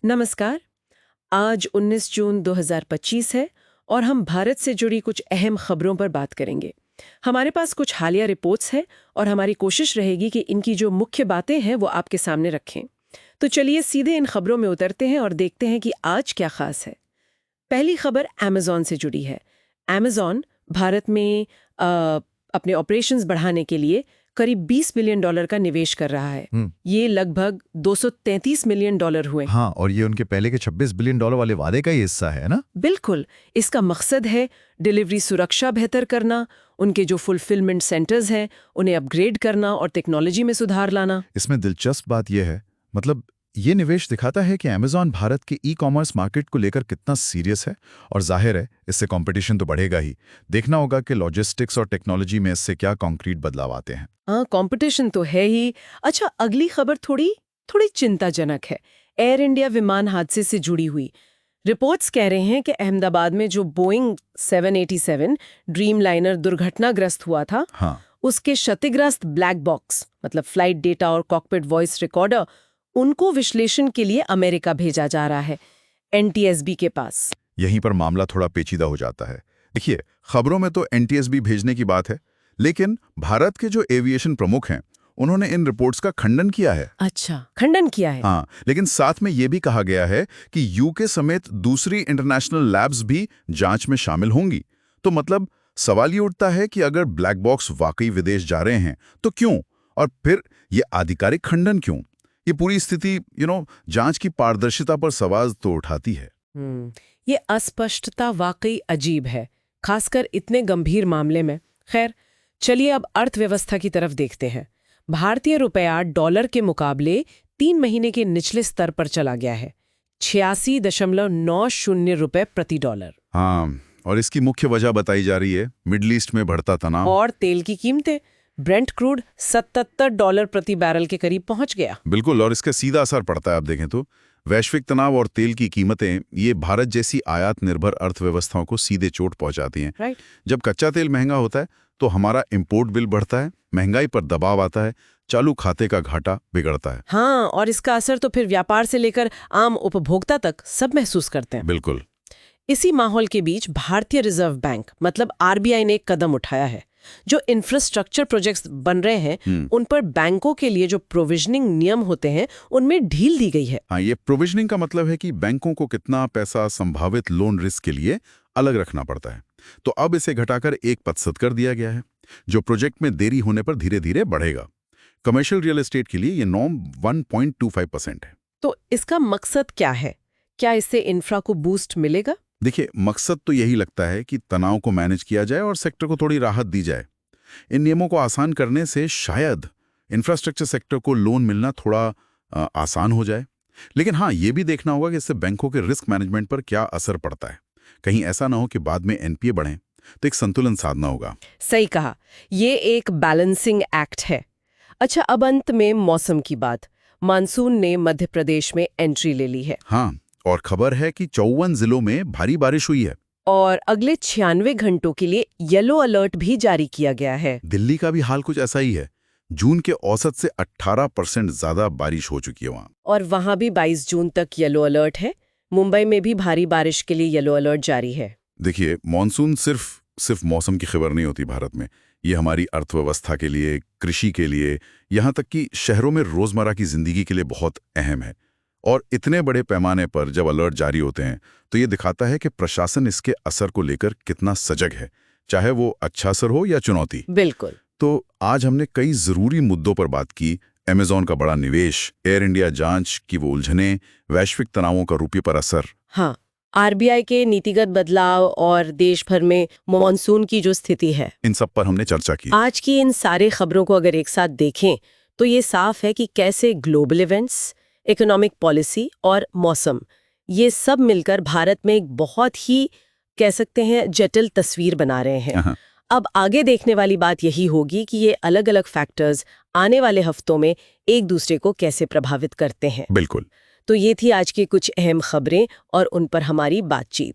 नमस्कार। आज 19 जून 2025 है और हम भारत से जुड़ी कुछ अहम खबरों पर बात करेंगे। हमारे पास कुछ हालिया रिपोर्ट्स हैं और हमारी कोशिश रहेगी कि इनकी जो मुख्य बातें हैं वो आपके सामने रखें। तो चलिए सीधे इन खबरों में उतरते हैं और देखते हैं कि आज क्या खास है। पहली खबर अमेज़न से जुड़ी है। अमेज़न भारत में अपने ऑपरेशंस बढ़ाने के लिए करीब $20 बिलियन का निवेश कर रहा है। ये लगभग $233 मिलियन हुए। हाँ, और ये उनके पहले के $26 बिलियन वाले वादे का ही हिस्सा है ना? बिल्कुल। इसका मकसद है डिलीवरी सुरक्षा बेहतर करना, उनके जो फुलफिलमेंट सेंटर्स हैं उन्हें अपग्रेड करना और टेक्नोलॉजी में सुधार लाना। इसमें दिलचस्प बात यह है, मतलब ये निवेश दिखाता है कि अमेज़न भारत के ई-कॉमर्स मार्केट को लेकर कितना सीरियस है, और जाहिर है इससे कंपटीशन तो बढ़ेगा ही। देखना होगा कि लॉजिस्टिक्स और टेक्नोलॉजी में इससे क्या कॉन्क्रीट बदलाव आते हैं। हाँ, कंपटीशन तो है ही। अच्छा, अगली खबर थोड़ी चिंताजनक है। एयर इंडिया विमान हादसे से जुड़ी हुई रिपोर्ट्स कह रहे हैं कि अहमदाबाद में जो बोइंग 787 ड्रीम लाइनर दुर्घटनाग्रस्त हुआ था, हाँ, उसके क्षतिग्रस्त ब्लैक बॉक्स मतलब फ्लाइट डेटा और कॉकपिट वॉइस रिकॉर्डर, उनको विश्लेषण के लिए अमेरिका भेजा जा रहा है, NTSB के पास। यहीं पर मामला थोड़ा पेचीदा हो जाता है। देखिए, खबरों में तो NTSB भेजने की बात है, लेकिन भारत के जो एविएशन प्रमुख हैं उन्होंने इन रिपोर्ट्स का खंडन किया है। अच्छा, खंडन किया है। हाँ, लेकिन साथ में यह भी कहा गया है कि यूके समेत दूसरी इंटरनेशनल लैब्स भी जांच में शामिल होंगी। तो मतलब सवाल ये उठता है कि अगर ब्लैक बॉक्स वाकई विदेश जा रहे हैं तो क्यों, और फिर ये आधिकारिक खंडन क्यों? ये पूरी स्थिति जांच की पारदर्शिता पर सवाल तो उठाती है। ये अस्पष्टता वाकई अजीब है, खासकर इतने गंभीर मामले में। खैर, चलिए अब अर्थव्यवस्था की तरफ देखते हैं। भारतीय रुपया डॉलर के मुकाबले 3 महीने के निचले स्तर पर चला गया है, 86.90 रुपए प्रति डॉलर। हाँ, और इसकी मुख्य वजह बताई जा रही है मिडल ईस्ट में बढ़ता तनाव और तेल की कीमतें। ब्रेंट क्रूड $77 प्रति बैरल के करीब पहुंच गया। बिल्कुल, और इसका सीधा असर पड़ता है। आप देखें तो वैश्विक तनाव और तेल की कीमतें, ये भारत जैसी आयात निर्भर अर्थव्यवस्थाओं को सीधे चोट पहुंचाती हैं। राइट। जब कच्चा तेल महंगा होता है तो हमारा इंपोर्ट बिल बढ़ता है, महंगाई पर दबाव आता है, चालू खाते का घाटा बिगड़ता है। हाँ, और इसका असर तो फिर व्यापार से लेकर आम उपभोक्ता तक सब महसूस करते हैं। बिल्कुल। इसी माहौल के बीच भारतीय रिजर्व बैंक मतलब RBI ने एक कदम उठाया है। जो इंफ्रास्ट्रक्चर प्रोजेक्ट्स बन रहे हैं उन पर बैंकों के लिए जो प्रोविजनिंग नियम होते हैं उनमें ढील दी गई है। हाँ, ये प्रोविजनिंग का मतलब है कि बैंकों को कितना पैसा संभावित लोन रिस्क के लिए अलग रखना पड़ता है। तो अब इसे घटाकर 1% कर दिया गया है, जो प्रोजेक्ट में देरी होने पर धीरे धीरे बढ़ेगा। कमर्शियल रियल एस्टेट के लिए ये नॉर्म 1.25% है। तो इसका मकसद क्या है? क्या इससे इंफ्रा को बूस्ट मिलेगा? देखिए, मकसद तो यही लगता है कि तनाव को मैनेज किया जाए और सेक्टर को थोड़ी राहत दी जाए। इन नियमों को आसान करने से शायद इंफ्रास्ट्रक्चर सेक्टर को लोन मिलना थोड़ा आसान हो जाए। लेकिन हाँ, ये भी देखना होगा कि इससे बैंकों के रिस्क मैनेजमेंट पर क्या असर पड़ता है। कहीं ऐसा ना हो कि बाद में NPA बढ़े। तो एक संतुलन साधना होगा। सही कहा, ये एक बैलेंसिंग एक्ट है। अच्छा, अब अंत में मौसम की बात। मानसून ने मध्य प्रदेश में एंट्री ले ली है। हाँ, और खबर है कि 54 जिलों में भारी बारिश हुई है और अगले 96 घंटों के लिए येलो अलर्ट भी जारी किया गया है। दिल्ली का भी हाल कुछ ऐसा ही है। जून के औसत से 18% ज्यादा बारिश हो चुकी है वहाँ। और वहाँ भी 22 जून तक येलो अलर्ट है। मुंबई में भी भारी बारिश के लिए येलो अलर्ट जारी है। देखिए, मॉनसून सिर्फ मौसम की खबर नहीं होती भारत में। ये हमारी अर्थव्यवस्था के लिए, कृषि के लिए, यहाँ तक कि शहरों में रोजमर्रा की जिंदगी के लिए बहुत अहम है। और इतने बड़े पैमाने पर जब अलर्ट जारी होते हैं तो ये दिखाता है कि प्रशासन इसके असर को लेकर कितना सजग है, चाहे वो अच्छा असर हो या चुनौती। बिल्कुल। तो आज हमने कई जरूरी मुद्दों पर बात की। अमेज़न का बड़ा निवेश, एयर इंडिया जांच की वो उलझने, वैश्विक तनावों का रुपये पर असर। हाँ, RBI के नीतिगत बदलाव और देश भर में मॉनसून की जो स्थिति है, इन सब पर हमने चर्चा की। आज की इन सारे खबरों को अगर एक साथ देखें तो ये साफ है कि कैसे ग्लोबल इवेंट्स, इकोनॉमिक पॉलिसी और मौसम, ये सब मिलकर भारत में एक बहुत ही कह सकते हैं जटिल तस्वीर बना रहे हैं। अब आगे देखने वाली बात यही होगी कि ये अलग अलग फैक्टर्स आने वाले हफ्तों में एक दूसरे को कैसे प्रभावित करते हैं। बिल्कुल। तो ये थी आज की कुछ अहम खबरें और उन पर हमारी बातचीत।